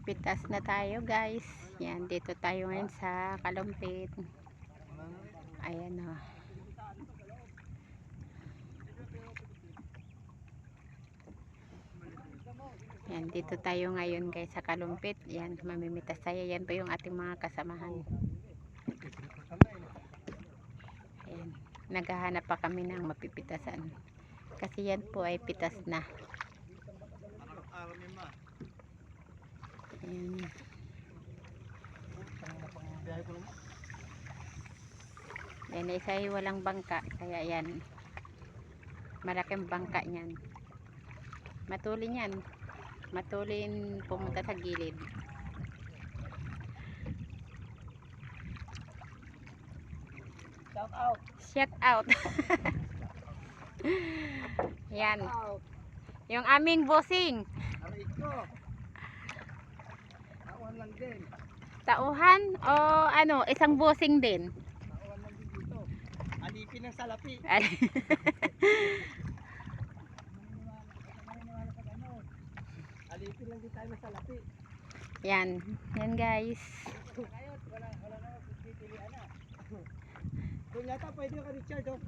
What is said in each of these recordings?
Pipitas na tayo guys. Yan, dito tayo ngayon sa Kalumpit. Ayan o. Yan, dito tayo ngayon guys sa Kalumpit. Yan, mamimitas tayo. Yan po yung ating mga kasamahan. Ayan, naghahanap pa kami ng mapipitasan. Kasi yan po ay pitas na. Ayan. Yan, isa ay walang bangka. Kaya yan, malaking bangka niyan. Matulin yan. Matulin pumunta sa gilid. Shout out. Shout out. Yan. Yung aming bossing. Aray ko. Tauhan lang din. Tauhan o ano, isang bossing din. Tauhan lang din dito. Alipin ng salapi. Alipin lang din tayo ng salapi. Yan. Yan guys. Ngayon, wala na pipilian na. Doon yata pwede ka Richard oh.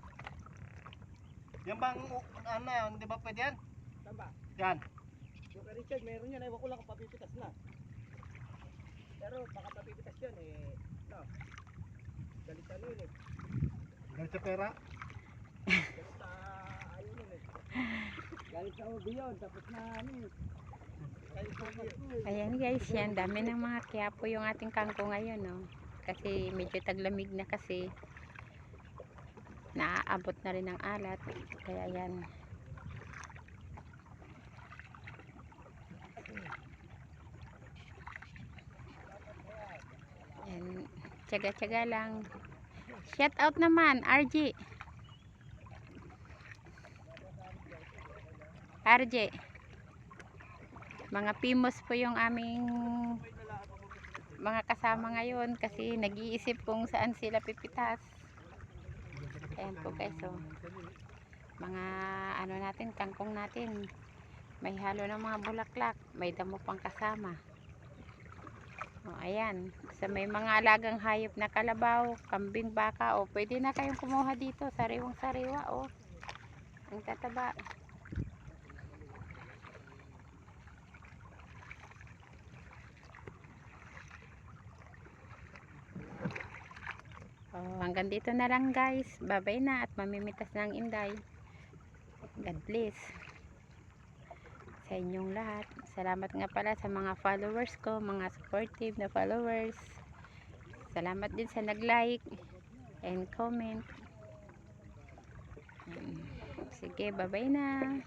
Yan bang ano, di ba pwede yan? Saan ba? Yan. Yung ka Richard, meron yan. Ewan ko lang kung papipitas na. Pero baka papipitas yan eh. No. Galit ano yun eh. Galit sa pera? Galit sa ayun yun eh. Galit sa ubi yun. Tapos na ano eh. Ayan guys, yan. Dami ng mga Quiapo yung ating kangko ngayon, no? Kasi medyo taglamig na kasi. Naaabot na rin ng alat. Kaya yan. Yan. Tsaga-tsaga lang. Shout out naman, RJ. RJ. Mga pimos po yung aming mga kasama ngayon kasi nag-iisip kung saan sila pipitas. Ayan po guys, so mga ano natin, kangkong natin may halo ng mga bulaklak, may damo pang kasama. O ayan, sa may mga alagang hayop na kalabaw, kambing, baka, o pwede na kayong kumuha dito, sariwang sariwa, o ang tataba. Hanggang dito na lang guys. Bye-bye na at mamimitas ng Inday. God bless sa inyong lahat. Salamat nga pala sa mga followers ko, mga supportive na followers. Salamat din sa nag-like and comment. Sige, bye-bye na.